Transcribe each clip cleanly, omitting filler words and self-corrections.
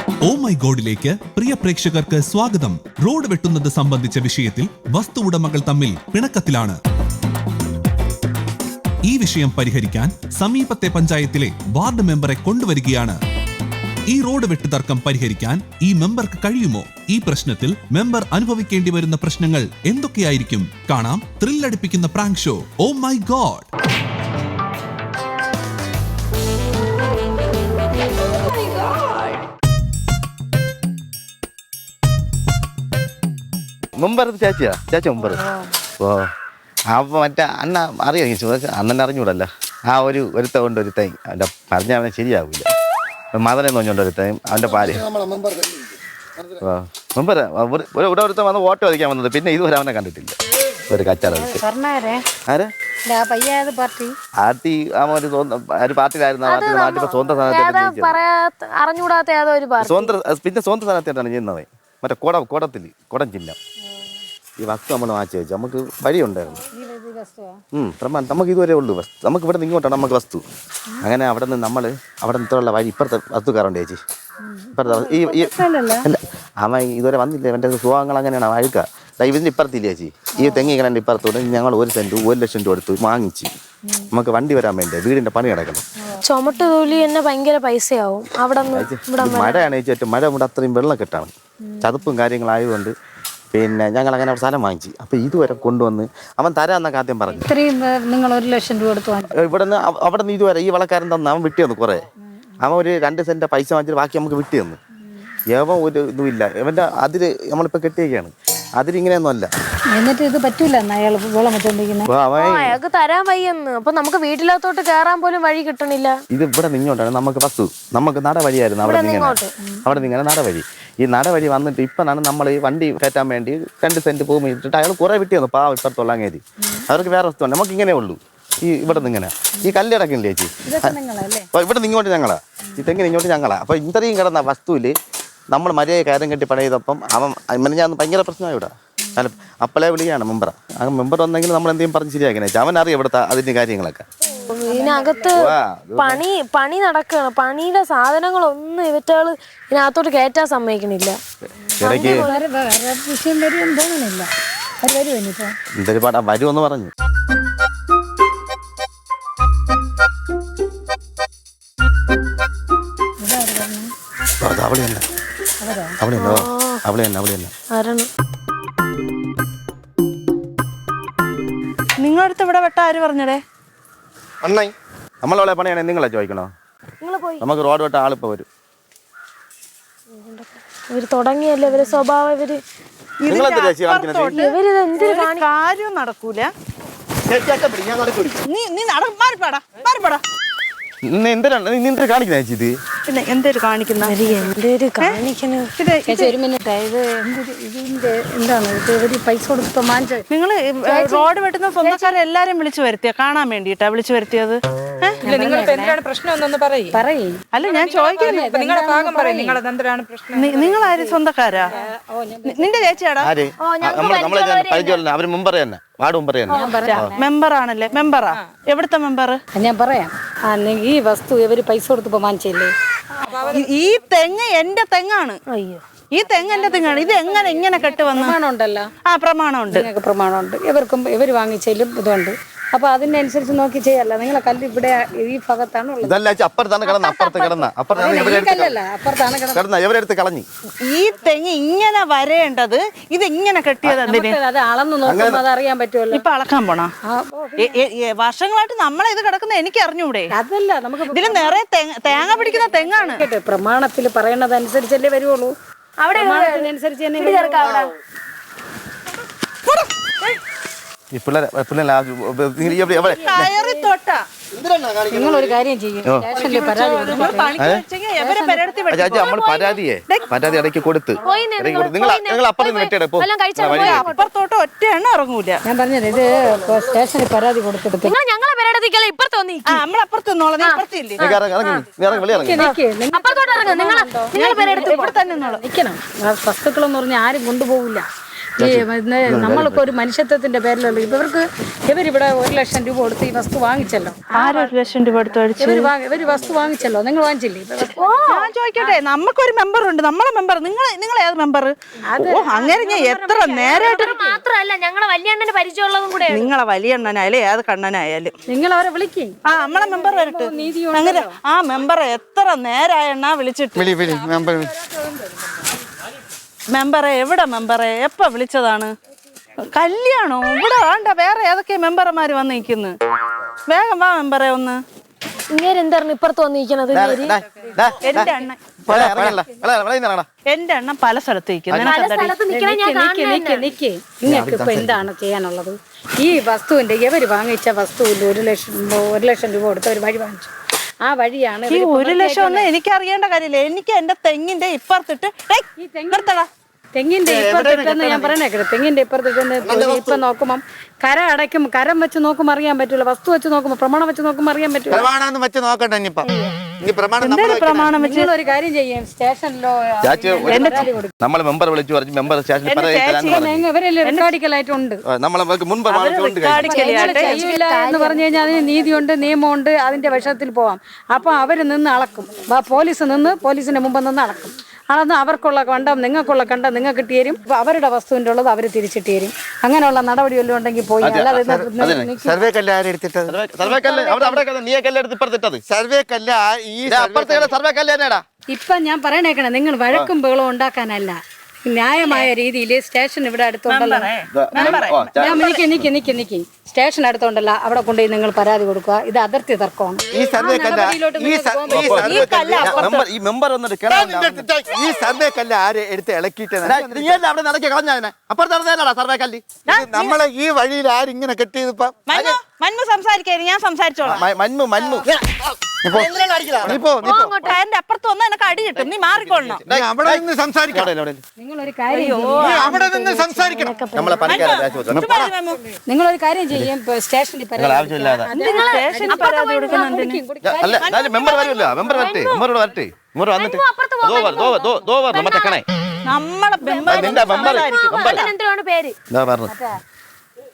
Oh my ഗോഡിലേക്ക് പ്രിയ പ്രേക്ഷകർക്ക് സ്വാഗതം. Road വെട്ടുന്നത് സംബന്ധിച്ച വിഷയത്തിൽ വസ്തു ഉടമകൾ തമ്മിൽ പിണക്കത്തിലാണ്. ഈ വിഷയം പരിഹരിക്കാൻ സമീപത്തെ പഞ്ചായത്തിലെ വാർഡ് മെമ്പറെ കൊണ്ടുവരികയാണ്. ഈ റോഡ് വെട്ടുതർക്കം പരിഹരിക്കാൻ ഈ മെമ്പർക്ക് കഴിയുമോ? ഈ പ്രശ്നത്തിൽ മെമ്പർ അനുഭവിക്കേണ്ടി വരുന്ന പ്രശ്നങ്ങൾ എന്തൊക്കെയായിരിക്കും? കാണാം ത്രില്ലടിപ്പിക്കുന്ന prank show oh my god. മുമ്പ് ചേച്ചി മുമ്പ് ഓ അപ്പോൾ മറ്റേ അണ്ണ അറിയാം ചോദിച്ചാൽ അണ്ണനെ അറിഞ്ഞൂടല്ല. ആ ഒരുത്ത കൊണ്ട് ഒരു തൈ അവൻ്റെ പറഞ്ഞാൽ അവനെ ശരിയാവില്ല. മദനെ നോഞ്ഞുകൊണ്ട് ഒരു തൈ അവൻ്റെ പാല് മുമ്പ് ഇവിടെ ഒരുത്ത വന്ന് വോട്ട് വധിക്കാൻ വന്നത്. പിന്നെ ഇതുവരെ അവനെ കണ്ടിട്ടില്ല. ഒരു കച്ചവടം ആരെ പാർട്ടി ഒരു പാർട്ടിയിലായിരുന്നു. നാട്ടിൽ സ്വന്തം പിന്നെ സ്വന്തം സ്ഥാനത്തായിട്ടാണ് ചെയ്യുന്നത്. മറ്റേ കുടം ചിഹ്നം ഈ വസ്തു നമ്മൾ മാറ്റി വെച്ചു. നമുക്ക് വഴിയുണ്ടായിരുന്നു. നമുക്ക് ഇതുവരെ ഉള്ളൂ വസ്തു. നമുക്ക് ഇവിടെ നിന്ന് ഇങ്ങോട്ടാണ് നമുക്ക് വസ്തു. അങ്ങനെ അവിടെ നിന്ന് നമ്മൾ അവിടെ നിന്നുള്ള വഴി ഇപ്പുറത്തെ വസ്തുക്കാരുണ്ട് ചേച്ചി. ഇപ്പുറത്തെ അല്ല അവൻ ഇതുവരെ വന്നില്ല. എൻ്റെ സുഖങ്ങൾ അങ്ങനെയാണ് അഴുക്ക. ഇതിൻ്റെ ഇപ്പുറത്തില്ല ചേച്ചി. ഈ തെങ്ങിങ്ങനെ ഇപ്പുറത്തോടെ ഞങ്ങൾ 1 സെന്റ് 1 ലക്ഷം രൂപ എടുത്ത് വാങ്ങിച്ച് നമുക്ക് വണ്ടി വരാൻ വേണ്ടി വീടിന്റെ പണി കിടക്കണം. ചുമട്ട് തൊലി തന്നെ ഭയങ്കര പൈസയാവും. മഴയാണ് ചേച്ചി. മഴ ഇവിടെ അത്രയും വെള്ളം കെട്ടാണ്. ചതുപ്പും കാര്യങ്ങളായതുകൊണ്ട് പിന്നെ ഞങ്ങൾ അങ്ങനെ ഒരു സ്ഥലം വാങ്ങിച്ചു. അപ്പൊ ഇതുവരെ കൊണ്ടുവന്ന് അവൻ തരാന്നൊക്കെ ആദ്യം പറഞ്ഞു. നിങ്ങൾ 1 ലക്ഷം രൂപ എടുത്ത് അവിടെ നിന്ന് ഇതുവരെ ഈ വളക്കാരൻ തന്നു. അവൻ വിട്ടി തന്നു കുറെ. അവൻ ഒരു 2 സെന്റ് പൈസ വാങ്ങിച്ചിട്ട് ബാക്കി നമുക്ക് വിട്ടി തന്നു. യവൻ ഒരു ഇതുമില്ല. ഇവന്റെ അതിര് നമ്മളിപ്പോ കെട്ടിയൊക്കെയാണ്. അതിലിങ്ങനെയൊന്നും അല്ല. എന്നിട്ട് ഇത് പറ്റൂല. അയാൾക്ക് തരാൻ വയ്യെന്ന്. അപ്പൊ നമുക്ക് വീട്ടിലത്തോട്ട് കയറാൻ പോലും വഴി കിട്ടണില്ല. ഇത് ഇവിടെ നിങ്ങോട്ടാണ് നമുക്ക് വസ്തു. നമുക്ക് നടവഴിയായിരുന്നു. അവിടെ നിങ്ങനെ നടവഴി. ഈ നടവഴി വന്നിട്ട് ഇപ്പനാണ് നമ്മൾ ഈ വണ്ടി കയറ്റാൻ വേണ്ടി 2 സെന്റ് ഭൂമി ഇട്ടിട്ട് അയാൾ കുറെ വിട്ടി തന്നു. പാവം ഇപ്പുറത്തുള്ള അങ്ങേരി. അവർക്ക് വേറെ വസ്തു ഉണ്ട്. നമുക്ക് ഇങ്ങനെ ഉള്ളൂ. ഈ ഇവിടെ നിങ്ങനെ ഈ കല്ലിടക്കില്ലേ ചേച്ചി. ഇവിടെ നിങ്ങോട്ട് ഞങ്ങളാ. ഈ തെങ്ങിന് ഇങ്ങോട്ട് ഞങ്ങളാ. അപ്പൊ ഇത്രയും കിടന്ന വസ്തുവിൽ നമ്മൾ മര്യാദ കാര്യം കെട്ടി പണിയതപ്പം അവൻ ഞാൻ ഭയങ്കര പ്രശ്നമായി ഇവിടെ. അല്ല അപ്പളെ വിളിയാണ് മെമ്പറ. ആ മെമ്പർ വന്നെങ്കിൽ നമ്മൾ എന്തെങ്കിലും പറഞ്ഞ് ശരിയാക്കണേ. അവൻ അറിയാം ഇവിടുത്തെ അതിന്റെ കാര്യങ്ങളൊക്കെ. ഇതിനകത്ത് പണി നടക്കുകയാണ്. പണിയുടെ സാധനങ്ങളൊന്നും ഇവറ്റകള് ഇതിനകത്തോട്ട് കയറ്റാൻ സമ്മതിക്കണില്ല. എന്തൊരു പാടാ വരുമെന്ന് പറഞ്ഞു. നിങ്ങളടുത്ത് ഇവിടെ വെട്ട ആര് പറഞ്ഞടേ? അണ്ണായി നമ്മളെ പണിയാണെ നിങ്ങളെ ചോദിക്കണോ? നമുക്ക് റോഡ് വെട്ട ആളിപ്പോ വരും. ഇവര് തുടങ്ങിയല്ലേ ഇവരെ സ്വഭാവം. കാര്യം നടക്കൂല. നീ മാറിപ്പാടാ. എന്തിനാ കാണിക്കുന്ന ചേച്ചി ഇത്? പിന്നെ എന്തൊരു കാണിക്കുന്ന പൈസ കൊടുത്തോ മാഞ്ച. നിങ്ങൾ റോഡ് വെട്ടുന്ന സ്വന്തക്കാരെ എല്ലാരും വിളിച്ചു വരുത്തിയ കാണാൻ വേണ്ടിട്ടാ വിളിച്ചു വരുത്തിയത്? അല്ല ഞാൻ ചോദിക്കുന്നു. നിങ്ങളാര് സ്വന്തക്കാരാ? നിന്റെ ചേച്ചിയാടാ? അവര് മുമ്പ് തന്നെ വാർഡ് മെമ്പറാണല്ലേ? മെമ്പറാ? എവിടുത്തെ മെമ്പർ? ഞാൻ പറയാം. ഈ വസ്തു ഇവര് പൈസ കൊടുത്തപ്പോ വാങ്ങിച്ചല്ലേ? ഈ തെങ്ങ് എന്റെ തെങ്ങാണ്. ഈ തെങ്ങ് എന്റെ തെങ്ങാണ്. ഇത് ഇങ്ങനെ കെട്ടുവന്ന പ്രമാണമുണ്ടല്ലോ. ആ പ്രമാണമുണ്ട്. പ്രമാണമുണ്ട്. ഇവര് വാങ്ങിച്ചാലും ഇതുണ്ട്. അപ്പൊ അതിനനുസരിച്ച് നോക്കി ചെയ്യല്ല. നിങ്ങളെ കല്ല് ഇവിടെ ഈ ഭാഗത്താണ് ഉള്ളത്. ഈ തെങ്ങ് ഇങ്ങനെ വരേണ്ടത് ഇത് ഇങ്ങനെ കെട്ടിയത് അത് അളന്ന് നോക്കുമ്പോ അത് അറിയാൻ പറ്റുമല്ലോ. ഇപ്പൊ അളക്കാൻ പോണോ? വർഷങ്ങളായിട്ട് നമ്മളെ ഇത് കിടക്കുന്ന എനിക്ക് അറിഞ്ഞൂടെ? അതല്ല, നമുക്ക് ഇതിൽ നിറയെ തേങ്ങ പിടിക്കുന്ന തെങ്ങാണ്. പ്രമാണത്തിൽ പറയണതനുസരിച്ചല്ലേ വരുവുള്ളൂ. അവിടെ നിങ്ങളൊരു കാര്യം ചെയ്യും. പരാതി ഇടയ്ക്ക് കൊടുത്ത് അപ്പുറത്തോട്ട് ഒറ്റ എണ്ണ ഇറങ്ങൂല. ഞാൻ പറഞ്ഞത് ഇത് സ്റ്റേഷനിൽ പരാതി കൊടുത്തിട്ട് നമ്മളപ്പുറത്ത് നിൽക്കണം. വസ്തുക്കളെന്ന് പറഞ്ഞാൽ ആരും കൊണ്ടുപോകില്ല. നമ്മൾക്ക് ഒരു മനുഷ്യത്വത്തിന്റെ പേരിലുള്ള ഇവരിവിടെ 1 ലക്ഷം രൂപ കൊടുത്ത് ഈ വസ്തു വാങ്ങിച്ചല്ലോ. 1 ലക്ഷം രൂപ എടുത്ത് മേടിച്ചു. ഇവര് വസ്തു വാങ്ങിച്ചല്ലോ, നിങ്ങൾ വാങ്ങിച്ചില്ലേ? ഞാൻ ചോദിക്കട്ടെ, നമുക്കൊരു മെമ്പർ ഉണ്ട്, നമ്മളെ മെമ്പർ. നിങ്ങൾ ഏത് മെമ്പർ? ഓ അങ്ങനെ ഞാൻ എത്ര നേരമായിട്ട് മാത്രല്ല ഞങ്ങളെ വലിയണ്ണന് പരിചയമുള്ളതും കൂടെ. നിങ്ങളെ വലിയ അണ്ണനായാലും ഏത് കണ്ണനായാലും നിങ്ങൾ അവരെ വിളിക്കും. നമ്മളെ മെമ്പർ വരട്ടെ. അങ്ങനെ ആ മെമ്പറെ എത്ര നേരായണ്ണാ വിളിച്ചിട്ട്. മെമ്പറെ എവിടെ? മെമ്പറെ എപ്പ വിളിച്ചതാണ്? കല്യാണോ? ഇവിടെ വേണ്ട, വേറെ ഏതൊക്കെ മെമ്പർമാര് വന്ന് നിൽക്കുന്നു. വേഗം വാ മെമ്പറെ ഒന്ന്. ഇങ്ങനെ എന്തായിരുന്നു ഇപ്പുറത്ത് വന്നിരിക്കണത്? എന്റെ അണ്ണൻ പല സ്ഥലത്ത് നിങ്ങൾക്ക് ഇപ്പൊ എന്താണ് ചെയ്യാനുള്ളത്? ഈ വസ്തുവിന്റെ ഇവര് വാങ്ങിച്ച വസ്തുവിൽ 1 ലക്ഷം രൂപ കൊടുത്ത് ഒരു വഴി വാങ്ങിച്ചു. ആ വഴിയാണ് ഈ 1 ലക്ഷം ഒന്നും എനിക്ക് അറിയേണ്ട കാര്യമില്ല. എനിക്ക് എന്റെ തെങ്ങിന്റെ ഇപ്പുറത്തിട്ട് തെങ്ങിന്റെ ഇപ്പുറത്തിട്ടെന്ന് ഞാൻ പറയണേക്കട്ടെ. തെങ്ങിന്റെ ഇപ്പുറത്തിട്ടെന്ന് ഇപ്പൊ നോക്കുമ്പോ കരം വെച്ച് നോക്കുമ്പോ അറിയാൻ പറ്റൂല. വസ്തു വെച്ച് നോക്കുമ്പോ പ്രമാണം വെച്ച് നോക്കുമ്പോ അറിയാൻ പറ്റൂല. പ്രമാണം വെച്ച് ഒരു കാര്യം ചെയ്യും, സ്റ്റേഷനിലോ നമ്മളെ മെമ്പർ വിളിച്ചു പറഞ്ഞു. മെമ്പർ സ്റ്റേഷനിൽ ഇവരെല്ലാം റെക്കോർഡിക്കലായിട്ടുണ്ട്. ചെയ്യില്ല എന്ന് പറഞ്ഞു കഴിഞ്ഞാൽ അതിന് നീതിയുണ്ട്, നിയമമുണ്ട്, അതിന്റെ വശത്തിൽ പോവാം. അപ്പൊ അവര് നിന്ന് അളക്കും. പോലീസിന്റെ മുമ്പ് നിന്ന് അളക്കും. അളന്ന് അവർക്കുള്ള കണ്ടം നിങ്ങൾക്കുള്ള കണ്ടം നിങ്ങൾക്ക് ഇട്ട് തരും. അവരുടെ വസ്തുവിന്റെ ഉള്ളത് അവർ തിരിച്ചിട്ട് തരും. അങ്ങനെയുള്ള നടപടി വല്ലതും ഉണ്ടെങ്കിൽ പോയി. അല്ലാതെ സർവേ കല്ല് ആരെടുത്തിട്ടത്? ഇപ്പൊ ഞാൻ പറയണേക്കണേ, നിങ്ങൾ വഴക്കും ബഹളവും ഉണ്ടാക്കാനല്ല, ന്യായമായ രീതിയിൽ സ്റ്റേഷൻ ഇവിടെ അടുത്തുണ്ടല്ലോ. നിക്ക് സ്റ്റേഷൻ അടുത്തുണ്ടല്ലോ, അവിടെ കൊണ്ടുപോയി നിങ്ങൾ പരാതി കൊടുക്കുക. ഇത് അതിർത്തി തർക്കമാണ്. ഈ സർവേ കല്ല് ആരെ എടുത്ത് ഇളക്കിയിട്ട് നമ്മളെ ഈ വഴിയിൽ ആരിങ്ങനെ കെട്ടിയതിപ്പോ സംസാരിക്കായിരുന്നു. ഞാൻ സംസാരിച്ചോളാം. എന്റെ അപ്പുറത്ത് വന്നാൽ എനിക്ക് അടി കിട്ടും. നീ മാറിക്കൊള്ളണം. അവിടെ നിന്ന് സംസാരിക്കണം. നിങ്ങളൊരു കാര്യം അവിടെ നിന്ന് സംസാരിക്കണം. നിങ്ങളൊരു കാര്യം ചെയ്യും, സ്റ്റേഷനിൽ പരാതി മെമ്പർ വരുമല്ലോ. മെമ്പർ വരട്ടെ, മെമ്പറോട് വരട്ടെ. മെമ്പർ വന്നിട്ട് എന്തിനാണ് പേര്?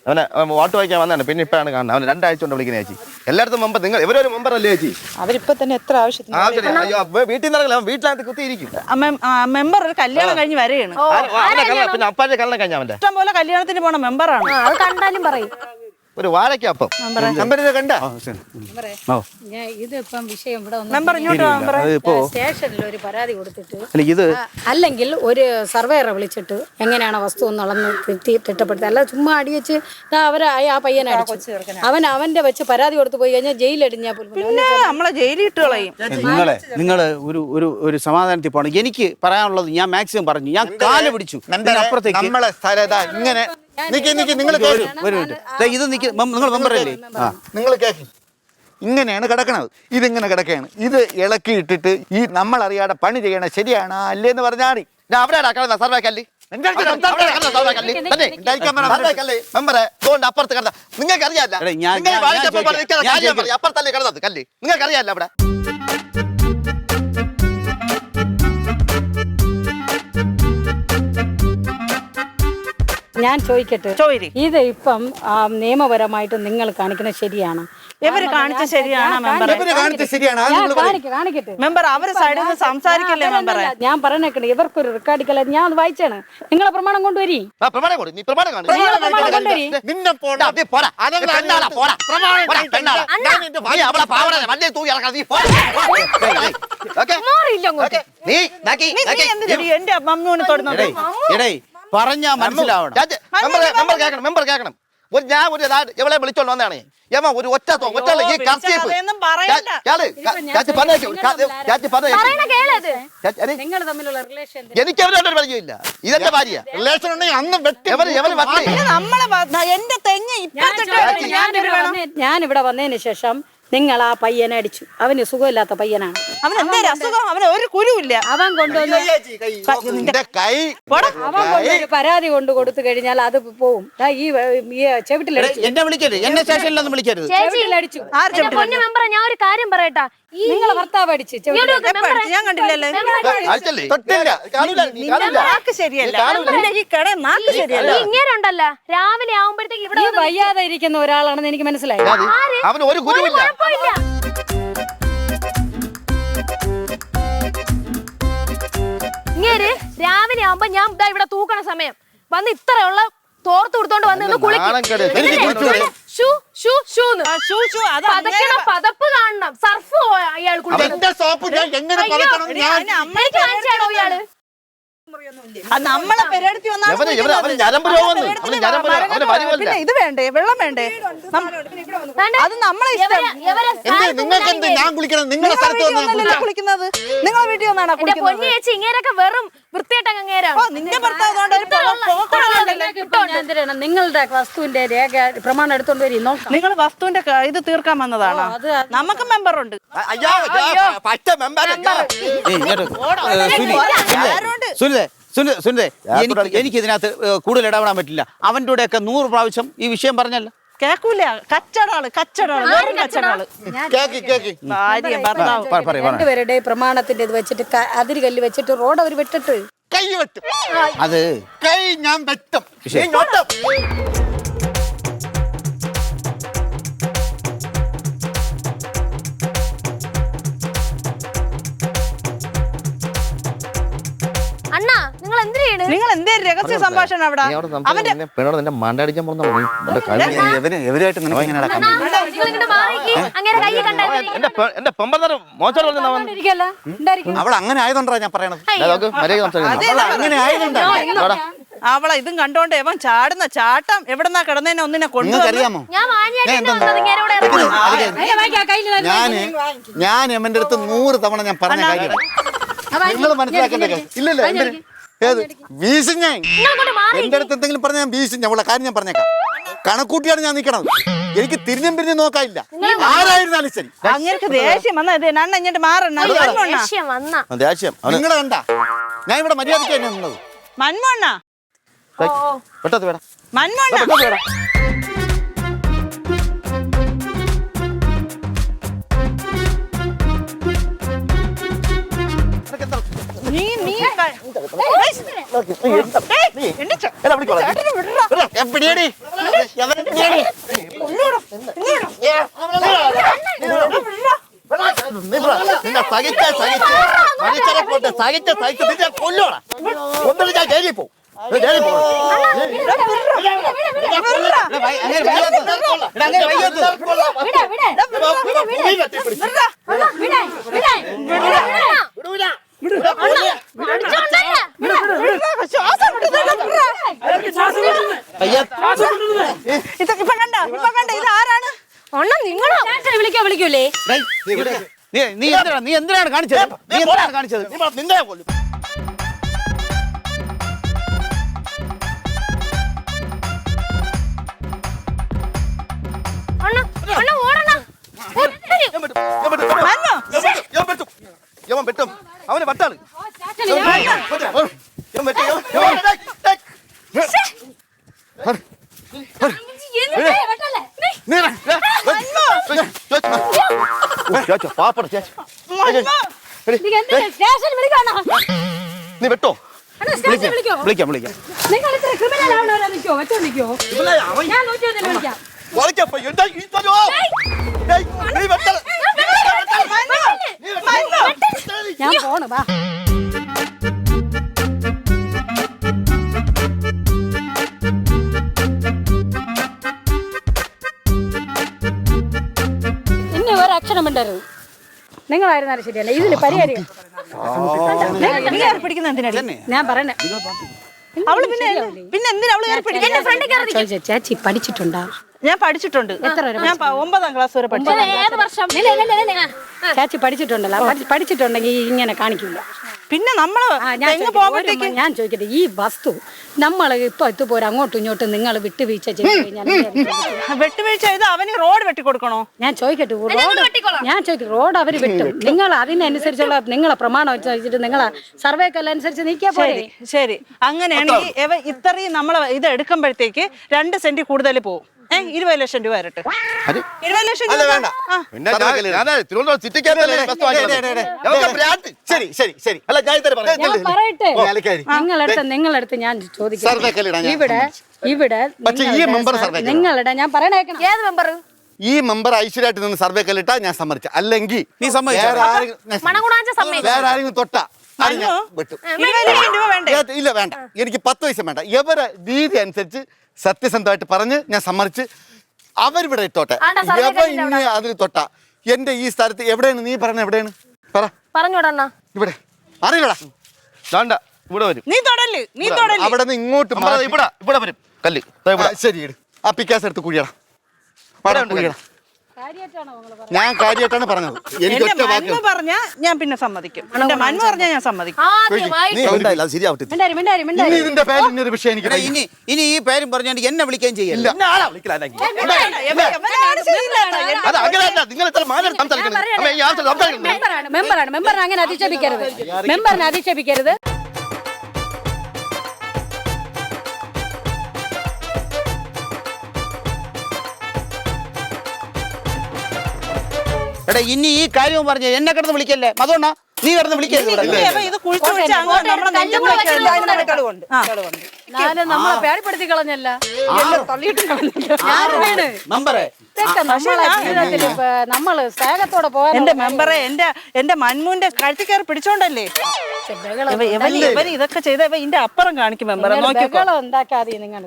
അവനെ വോട്ട് വായിക്കാൻ വന്നാണ്. പിന്നെ ഇപ്പോഴാണ് കാണുന്നത്. അവന് 2 ആഴ്ച കൊണ്ട് വിളിക്കുന്ന ചേച്ചി. എല്ലായിടത്തും മെമ്പർ. നിങ്ങൾ ഇവരൊരു മെമ്പർ അല്ലേ ചേച്ചി? അവരിപ്പോ തന്നെ എത്ര ആവശ്യത്തിന് വീട്ടിൽ നിന്ന് വീട്ടിനകത്ത് കുത്തിയിരിക്കും. മെമ്പർ ഒരു കല്യാണം കഴിഞ്ഞ് വരെയാണ്. പിന്നെ അപ്പാന്റെ കല്യാണം കഴിഞ്ഞ അവന്റെ ഇഷ്ടം പോലെ കല്യാണത്തിന് പോണ മെമ്പറാണ്. അത് കണ്ടാലും പറയും. ഒരു വാഴയ്ക്കപ്പം കണ്ട. ഇതിപ്പം വിഷയം ഇവിടെ മെമ്പർ ഇങ്ങോട്ട് സ്റ്റേഷനിൽ ഒരു പരാതി കൊടുത്തിട്ട് അല്ലെങ്കിൽ ഒരു സർവേറെ വിളിച്ചിട്ട് എങ്ങനെയാണ് വസ്തു എന്ന് അളന്ന് തിട്ടപ്പെടുത്തുക. അല്ല ചുമ്മാ അടി വെച്ച് ആ പയ്യനെ അടിച്ചു. അവന്റെ വെച്ച് പരാതി കൊടുത്തു പോയി കഴിഞ്ഞാൽ ജയിലടിഞ്ഞാൽ പിന്നെ നമ്മളെ ജയിലിട്ട് കളയും. നിങ്ങള് ഒരു സമാധാനത്തിൽ പോകണം. എനിക്ക് പറയാനുള്ളത് ഞാൻ മാക്സിമം പറഞ്ഞു. ഞാൻ കാല് പിടിച്ചു. അപ്പുറത്തേക്ക് നമ്മളെ സ്ഥലത ഇങ്ങനെ നിങ്ങൾ മെമ്പറല്ലേ? നിങ്ങൾ കേക്ക്. ഇങ്ങനെയാണ് കിടക്കണത്. ഇതിങ്ങനെ കിടക്കുകയാണ്. ഇത് ഇളക്കി ഇട്ടിട്ട് ഈ നമ്മളറിയാതെ പണി ചെയ്യണ ശരിയാണോ അല്ലേന്ന് പറഞ്ഞാൽ അവിടെ സർവേ കല്ല് അപ്പുറത്ത് കിടന്ന നിങ്ങൾക്ക് അറിയാല്ല. അപ്പുറത്തല്ലേ കിടന്നത് കല്ല്? നിങ്ങൾക്ക് അറിയാല്ല അവിടെ. ഞാൻ ചോദിക്കട്ടെ, ഇത് ഇപ്പം നിയമപരമായിട്ട് നിങ്ങൾ കാണിക്കുന്നത് ശരിയാണ്? ഇവര് കാണിച്ച ശരിയാണ് മെമ്പർ. അവര് സൈഡിൽ നിന്ന് സംസാരിക്കില്ലേ മെമ്പറെ? ഞാൻ പറഞ്ഞേക്കണേ, ഇവർക്കൊരു റെക്കോർഡിക്കല. ഞാൻ അത് വായിച്ചാണ്. നിങ്ങളെ പ്രമാണം കൊണ്ടുവരി. എന്റെ മമ്മൂനെ തൊടുന്നത് പറഞ്ഞാ മനസ്സിലാവണം. മെമ്പർ കേൾക്കണം. ഞാൻ എവിടെ വിളിച്ചോണ്ട് വന്നതാണ്. ഒരു ഒറ്റ എനിക്ക് അവരോടൊരു പരിചയമില്ല. ഇതെന്റെ ഭാര്യ. ഞാനിവിടെ വന്നതിന് ശേഷം നിങ്ങൾ ആ പയ്യനെ അടിച്ചു. അവന് സുഖമില്ലാത്ത പയ്യനാണ്. അവൻ എന്താ അസുഖം? അവന് ഒരു കുരുവില്ല. അവൻ കൊണ്ടുവന്ന് നിന്റെ കൈ അവൻ കൊണ്ടൊരു പരാതി കൊണ്ട് കൊടുത്തു കഴിഞ്ഞാൽ അത് പോവും. ദാ ഈ ചെവിട്ടിലടിച്ചു. എന്നെ വിളിക്കരുത്, എന്നെ സ്റ്റേഷനിലൊന്നും വിളിക്കരുത്. ചെവിട്ടിലടിച്ചു. പൊന്നു മെമ്പറെ ഞാൻ ഒരു കാര്യം പറയട്ടാ, ഈ നിങ്ങളെ ഭർത്താവ് അടിച്ച് ഞാൻ കണ്ടില്ലല്ലോ. നാക്ക് ശരിയല്ല. ഈ കട നാക്ക് ശരിയല്ല. ഇങ്ങേരുണ്ടല്ല രാവിലെ ആവുമ്പോഴത്തേക്ക് ഇവിടെ ഈ വയ്യാതെ ഇരിക്കുന്ന ഒരാളാണെന്ന് എനിക്ക് മനസ്സിലായി. അവന് ഒരു ഗുരുവില്ല. കുഴപ്പമില്ല. ഇങ്ങേര് രാവിലെ ആവുമ്പോ ഞാൻ ഇതാ ഇവിടെ തൂക്കണ സമയം വന്ന് ഇത്രയുള്ള തോർത്ത് കൊടുത്തോണ്ട് വന്ന് പതപ്പ് കാണണം. സർഫ് അയാൾ ഇയാള് നമ്മളെ പെരടുത്തി പിന്നെ ഇത് വേണ്ടേ, വെള്ളം വേണ്ടേ? അത് നമ്മളെ ഇഷ്ടം. നിങ്ങൾക്ക് ഞാൻ കുളിക്കണം? നിങ്ങളുടെ സ്ഥലത്ത് വന്നാ കുളിക്കുന്നത് നിങ്ങളെ വീട്ടിൽ വന്നാണോ കുളിക്കുന്നത്? പൊന്നു ചേച്ചി ഇങ്ങേരൊക്കെ വെറും വൃത്തിയായിട്ടങ്ങേരാണ്. നിന്റെ ഭർത്താവ് നിങ്ങളുടെ വസ്തുവിന്റെ രേഖ പ്രമാണം എടുത്തോണ്ട് വരും നോക്കാം. നിങ്ങൾ വസ്തുവിന്റെ ഇത് തീർക്കാൻ വന്നതാണോ? നമുക്ക് മെമ്പറുണ്ട്. എനിക്ക് ഇതിനകത്ത് കൂടുതൽ ഇടപെടാൻ പറ്റില്ല. അവൻ്റെ കൂടെയൊക്കെ 100 പ്രാവശ്യം ഈ വിഷയം പറഞ്ഞല്ലോ. കേക്കൂല. കച്ചടാള് കച്ചടാള് ഭാര്യ ഭർത്താവ് രണ്ടുപേരുടെ പ്രമാണത്തിന്റെ ഇത് വെച്ചിട്ട് അതിര് കല്ല് വെച്ചിട്ട് റോഡ് അവർ വിട്ടിട്ട് കൈ വെട്ടും. അത് കൈ ഞാൻ വെട്ടും. അണ്ണാ നിങ്ങൾ എന്തിനാണ് നിങ്ങൾ എന്തേ രഹസ്യ സംഭാഷണം അവിടെ? പെണ്ണോട് നിന്റെ മണ്ടടിക്കാൻ പോകുന്ന എവരുമായിട്ട് നിനക്ക് ഇങ്ങനെ നടക്കാൻ എന്റെ പെമ്പറ മോശം അവൾ അങ്ങനെ ആയതുകൊണ്ടാ ഞാൻ പറയണത്. അങ്ങനെ ആയതുകൊണ്ടാ അവളെ ഇതും കണ്ടോണ്ട് എവൻ ചാടുന്ന ചാട്ടം എവിടെന്നാ കിടന്നതിനെ ഒന്നിനെ കൊണ്ടുവന്നു. ഞാൻ എമ്മന്റെ അടുത്ത് 100 തവണ ഞാൻ പറഞ്ഞ കാര്യം നിങ്ങൾ മനസ്സിലാക്കേണ്ട കാര്യം. ഇല്ലല്ലോ ഏത് വീശും ഞാൻ എന്റെ അടുത്ത് എന്തെങ്കിലും പറഞ്ഞ ഞാൻ വീശും. ഞാൻ ഉള്ള കാര്യം ഞാൻ പറഞ്ഞേക്കാം. കണക്കൂട്ടിയാണ് ഞാൻ നിൽക്കണത്. എനിക്ക് തിരിഞ്ഞും പിരിഞ്ഞും നോക്കാനില്ല. ആരായിരുന്നാലും ശരി. അങ്ങനെ ദേഷ്യം വന്നാ അണ്ണ ഇങ്ങോട്ട് മാറണം. ദേഷ്യം നിങ്ങൾ കണ്ട ഞാൻ ഇവിടെ മര്യാദയ്ക്ക് തന്നെ നിന്നത്. മന്മണ്ണ പെട്ടത് വേണം. മന്മണ്ണ നീ നീ എവിടെയാടി കൊല്ലോടാ ഒന്നിട്ട് ഞാൻ ജയിലിൽ പോകും. ഇപ്പൊ കണ്ട ഇത് ആരാണ്? വിളിക്കൂലേ നീ എന്തിനാണ് കാണിച്ചത്? നിന്നെ കൊല്ലും. അവന് വട്ടാള് പാപ്പട ചേച്ചി നീ വെട്ടോ. വിളിക്കാം ഞാൻ പോണ് വാ. ഇനി ഒരക്ഷരം മിണ്ടരുത്. നിങ്ങളായിരുന്നാലും ശരിയല്ല. ഇതിന് പരിഹാരം പിടിക്കുന്ന എന്തിനാ? ഞാൻ പറയണേ. അവള് പിന്നെ എന്തിനാ അവള് ചേച്ചി പഠിച്ചിട്ടുണ്ടോ? ഞാൻ പഠിച്ചിട്ടുണ്ട്. എത്ര വരെ ഞാൻ 9ാം ക്ലാസ് വരെ പഠിച്ചു. ഏത് വർഷം ചേച്ചി പഠിച്ചിട്ടുണ്ടല്ലോ പഠിച്ചിട്ടുണ്ടെങ്കിൽ ഇങ്ങനെ കാണിക്കില്ല. പിന്നെ നമ്മള് തെങ്ങ് പോകുമ്പോഴത്തേക്ക് ഞാൻ ചോദിക്കട്ടെ, ഈ വസ്തു നമ്മൾ ഇപ്പൊ ഇതുപോലെ അങ്ങോട്ടും ഇങ്ങോട്ടും നിങ്ങൾ വിട്ടുവീഴ്ച ചെയ്ത് കഴിഞ്ഞാൽ വെട്ടുവീഴ്ച ചെയ്ത് അവന് റോഡ് വെട്ടിക്കൊടുക്കണോ? ഞാൻ ചോദിക്കട്ടെ, റോഡ് അവര് വെട്ടും, നിങ്ങൾ അതിനനുസരിച്ചുള്ള നിങ്ങളെ പ്രമാണം വെച്ചിട്ട് നിങ്ങളെ സർവേക്കനുസരിച്ച് നീക്കിയാ പോലെ. ശരി, അങ്ങനെയാണെങ്കിൽ ഇത്രയും നമ്മൾ ഇത് എടുക്കുമ്പോഴത്തേക്ക് 2 സെന്റ് കൂടുതൽ പോകും. 20 ലക്ഷം രൂപ വരട്ടെ. 20 ലക്ഷം അല്ല രൂപ. വേണ്ട. ആ. പിന്നെ തിരുവനന്തപുരം സിറ്റിക്കകത്തല്ലേ വസ്തു വാങ്ങിയത്? ശരി ശരി ശരി. അല്ല ഞാൻ ഇത്ര പറയാം. ഞാൻ പറയട്ടെ, അലക്കാരി. നിങ്ങളടുത്ത് ഞാൻ ചോദിക്കാം. സർവേക്കല്ലിടാ ഞാൻ. ഇവിടെ പക്ഷേ ഈ മെമ്പർ സർവേ നിങ്ങളുടെ ഞാൻ പറയണേക്കണം. ഏത് മെമ്പർ? ഈ മെമ്പർ ഐശ്വര്യമായിട്ട് നിന്ന് സർവേ കല്ലിട്ടാ ഞാൻ സമ്മതിച്ചു. അല്ലെങ്കിൽ നീ സമ്മതിച്ചോ? മണകുണാഞ്ച സമ്മതിച്ചു. വേറെ ആരെങ്കിലും തൊട്ടാ അത് ഞാൻ വെട്ടും. 20 ലക്ഷം രൂപ വേണ്ടേ? ഇല്ല വേണ്ട, എനിക്ക് 10 പൈസ വേണ്ട. ഇവരെ രീതി അനുസരിച്ച് സത്യസന്ധമായിട്ട് പറഞ്ഞ് ഞാൻ സമ്മതിച്ച് അവരിവിടെ ഇട്ടോട്ടെ. ഇനി അതിൽ തൊട്ടാ എന്റെ ഈ സ്ഥലത്ത് എവിടെയാണ് നീ പറഞ്ഞ എവിടെയാണ് പറ. പറഞ്ഞോടണ്ണ ഇവിടെ അറിയില്ലടാ. വേണ്ട, ഇവിടെ വരും. നീ തൊടല്. അവിടെ നിന്ന് ഇങ്ങോട്ട് ഇവിടെ വരും കല്ല്. ശരി, ഇട്. ആ പിക്കാസ് എടുത്ത് കുഴിയടാ. കുഴിയടാ. ഞാൻ കാര്യമായിട്ടാണ് പറഞ്ഞത്. എനിക്ക് എന്റെ ഒറ്റ വാക്ക് മന്മ പറഞ്ഞാ ഞാൻ പിന്നെ സമ്മതിക്കും. എന്റെ മന്മ പറഞ്ഞാ ഞാൻ സമ്മതിക്കും. ശരിയാവട്ടെ. മിണ്ടാരി. ഇതിന്റെ പേരിൽ ഇനി ഒരു വിഷയം എനിക്ക് എടാ, ഇനി ഈ പേരും പറഞ്ഞാണ്ട് എന്നെ വിളിക്കുകയും ചെയ്യല്ല. അത് അങ്ങനെയല്ല. നിങ്ങൾ ഇത്ര മാനം സംസാരിക്കുന്നത്. മെമ്പറാണ് അങ്ങനെ അധിക്ഷേപിക്കരുത്. മെമ്പറിനെ അധിക്ഷേപിക്കരുത്. എടാ, ഇനി ഈ കാര്യം പറഞ്ഞ എന്നെ കിടന്ന് വിളിക്കല്ലേ. അതുകൊണ്ടാ നീ കിടന്ന് വിളിക്കരുത്. ഇത് കുഴിച്ചു വെച്ച് അങ്ങോട്ട് നമ്മളെ നെഞ്ചത്ത് വെക്കരുത്. ഞാന് നമ്മളെ പേടിപ്പെടുത്തി കളഞ്ഞല്ല, തള്ളിയിട്ട് കളഞ്ഞല്ല. മെമ്പറെ നമ്മളെ ജീവിതത്തിൽ നമ്മള് സ്നേഹത്തോടെ പോകാൻ എന്റെ മെമ്പറെ എന്റെ മന്മുന്റെ കഴുത്തി കയറി പിടിച്ചോണ്ടല്ലേ ഇവൻ ഇതൊക്കെ ചെയ്ത ഇന്റെ അപ്പുറം കാണിക്കും. മെമ്പറെ നോക്കിക്കോ. ഉണ്ടാക്കാതെ നിങ്ങൾ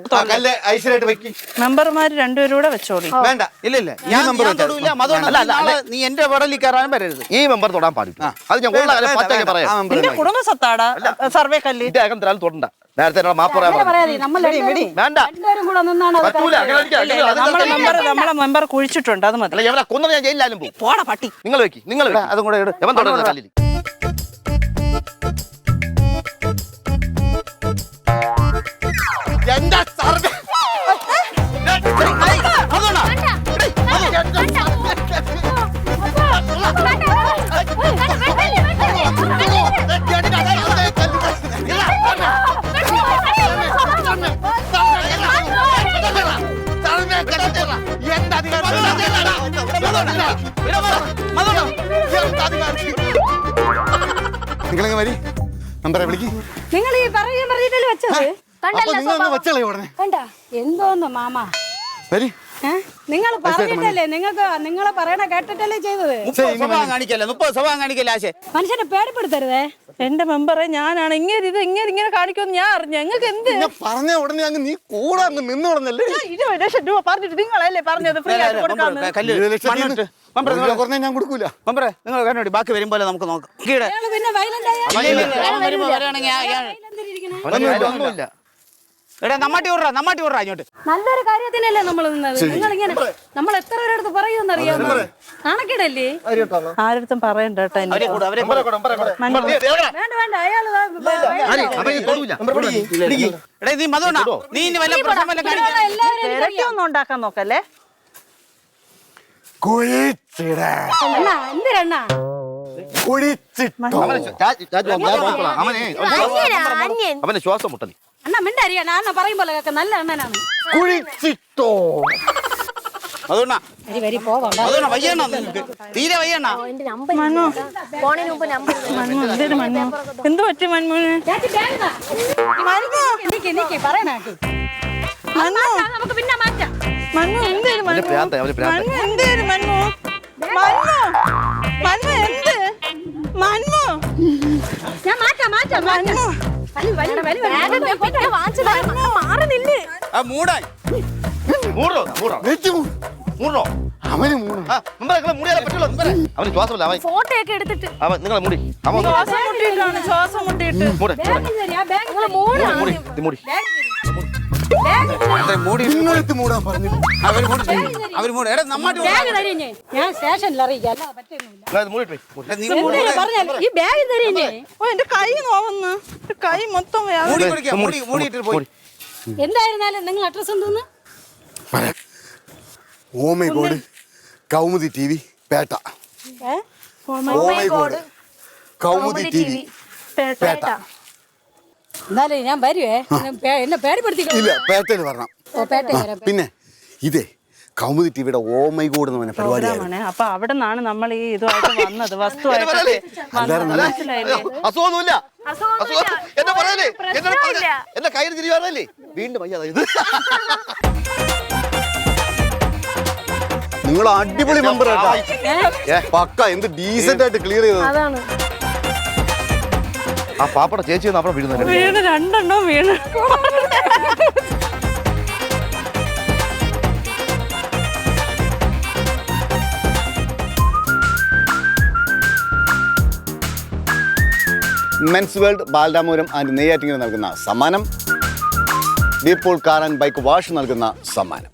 ഐശ്വര്യമായിട്ട് വെക്കി. മെമ്പർമാര് 2 പേരും കൂടെ വെച്ചോളി. വേണ്ട, ഇല്ല ഞാൻ തൊടൂല. അതുകൊണ്ട് നീ എന്റെ വടലിൽ കയറാനും വരരുത്. ഈ മെമ്പർ തൊടാൻ പാടില്ല. അത് ഞാൻ പച്ചയ്ക്ക് പറയാം. നിന്റെ കുടുംബ സ്വത്താടാ സർവേ കല്ല്. എന്റെ അകം തരാൻ തൊടണ്ട. നേരത്തെ മാപ്പ് പറയാൻ വേണ്ട. എല്ലാവരും കൂടെ നിന്നാണ് അത് പറ്റൂല. അങ്ങനെ അടിക്കാം. നമ്മളെ മെമ്പർ കുഴിച്ചിട്ടുണ്ട്. അത് മതി. അല്ല, എവിടെ കൊന്നത് ഞാൻ ജയിലിലാലും പോകും. പോടാ പട്ടി. നിങ്ങൾ വെക്കി, നിങ്ങൾ അതും കൂടെ ഇട്. എവൻ തൊടുന്നത് കല്ലിൽ. എന്താ സർവേ? നിങ്ങളങ്ങ് വരി. മെമ്പറെ വിളിക്ക്. നിങ്ങൾ ഈ പറഞ്ഞിട്ടല്ലേ വെച്ചത്. അപ്പൊ നിങ്ങളൊന്ന് വെച്ചളേ ഉടനെ. എന്തോന്ന് മാമ വരി. നിങ്ങൾ പറഞ്ഞിട്ടല്ലേ, നിങ്ങളെ പറയണ കേട്ടിട്ടല്ലേ ചെയ്തത്. 30 സ്വഭാവം കാണിക്കല്ലേ. 30 സ്വഭാവം കാണിക്കല്ലേ. ആശേ മനുഷ്യനെ പേടിപ്പെടുത്തരുതേ. എന്റെ മെമ്പറെ ഞാനാണ് ഇങ്ങനെ കാണിക്കുമെന്ന് ഞാൻ അറിഞ്ഞു. ഞങ്ങൾക്ക് എന്ത് ഞാൻ പറഞ്ഞ ഉടനെ അങ്ങ് നീ കൂടെ അങ്ങ് നിന്ന് പറഞ്ഞല്ലേ. 20 ലക്ഷം രൂപ പറഞ്ഞിട്ട് നിങ്ങളല്ലേ പറഞ്ഞത് ഫ്രീ ആയിട്ട് കൊടുക്കാന്ന്. കുറഞ്ഞ ഞാൻ കൊടുക്കൂല. മെമ്പറെ നിങ്ങൾ കണ്ടോടി, ബാക്കി വരുമ്പോലെ നമുക്ക് നോക്കാം. കീഴെ അയാള് പിന്നെ വയലന്റ് ആയ വരുമ്പോ വരാണെങ്കിൽ ഒന്നുമില്ല. എടാ നമ്മാട്ടി വിടറാ ഇങ്ങോട്ട്. നല്ലൊരു കാര്യത്തിനല്ലേ നമ്മൾ നിന്നത്. നിങ്ങളിങ്ങനെ നമ്മൾ എത്ര പേരെടുത്ത് പറയുമെന്നറിയാമോ? കണക്കിടല്ലേ. ആരടുത്തും പറയണ്ട കേട്ടോ. വേണ്ട അയാള് എടാ നീ മതോണ, നീ ഇനി വല്ല പ്രശ്നം വല്ല കാണിക്കാൻ തിരക്കൊന്നും ഉണ്ടാക്കാൻ നോക്കല്ലേ. എന്തിരണ്ണ അവന് ശ്വാസം മുട്ടലി. അണ്ണ മിണ്ടറിയാ. ഞാൻ പറയുമ്പോ നല്ല അണ്ണനാണ്. കുഴിച്ചിട്ടോ. അതുകൊണ്ടാ വരി പോവണ്ട. അതുകൊണ്ടാ വയ്യണ്ണ, നിനക്ക് തീരെ വയ്യണ്ണ. എന്ത് പറ്റി മന്മോന്? പറയണേക്ക് നമുക്ക് പിന്നെ മാറ്റാം. മന്മു എന്തേലും ഞാൻ മാറ്റാം. മാറുന്നില്ലേ? അവന് ശ്വാസമില്ല. അവൻ ഫോട്ടോ ഒക്കെ എടുത്തിട്ട് അവൻ നിങ്ങളെ മുടി. അവൻ ശ്വാസം മുട്ടിയിട്ട് മൂട്. ബാഗ് തരാ, ബാഗ് മൂടി. നിങ്ങളെടുത്ത് മൂടാൻ പറഞ്ഞു എടാ നമ്മാട്ട് ബാഗ് തരീഞ്ഞേ ഞാൻ സ്റ്റേഷനിൽ അറിയിക്കാം അല്ലാതെ പറ്റുന്നില്ല പറഞ്ഞാൽ ഈ ബാഗ് തരീഞ്ഞേ ഓ എന്റെ കൈ നോവുന്നു കൈ മൊത്തം വേദന. മൂടിയിട്ട് പോയി. എന്തായിരുന്നാലും നിങ്ങൾ അഡ്രസ് എന്തോന്ന് ഓമൈഗോഡ് കൗമുദി TV പേട്ട. ഓമൈഗോഡ് കൗമുദി TV പേട്ട. എന്നാലേ ഞാൻ വരുവേ എന്നെ പേടിപ്പെടുത്തി ഇല്ല പേട്ടയിൽ വരണം. ഓ പേട്ട വരാം പിന്നെ ഇതേ കൗമുദി ടിവിയുടെ ഓമൈഗോഡ് എന്ന് പറഞ്ഞ പരിപാടിയാണ്. പ്രോഗ്രാമാണ്. അപ്പൊ അവിടെ നിന്നാണ് നമ്മൾ ഈ ഇതുമായിട്ട് വന്നത്, വസ്തുവായിട്ട് മനസ്സിലായില്ലേ? അസുഖമൊന്നുമില്ല. അസുഖമൊന്നുമില്ല. എന്നെ പറയല്ലേ പ്രശ്നമില്ല. എന്റെ കയ്യിൽ തിരിവാറല്ലേ വീണ്ടും വയ്യാതായത്. നിങ്ങൾ അടിപൊളി മെമ്പർ പക്ക എന്ത് ഡീസന്റ് ആയിട്ട് ക്ലിയർ ചെയ്തത്. അതാണ് ആ പാപ്പട ചേച്ചി ഒന്ന് അവിടെ വീഴുന്നത് വീണ് രണ്ടെണ്ണം വീണ്. മെൻസ് വേൾഡ് ബാലരാമപുരം ആൻഡ് നെയ്യാറ്റിങ്ങിന് നൽകുന്ന സമ്മാനം, വീർപൂൾ കാർ ആൻഡ് ബൈക്ക് വാഷ് നൽകുന്ന സമ്മാനം.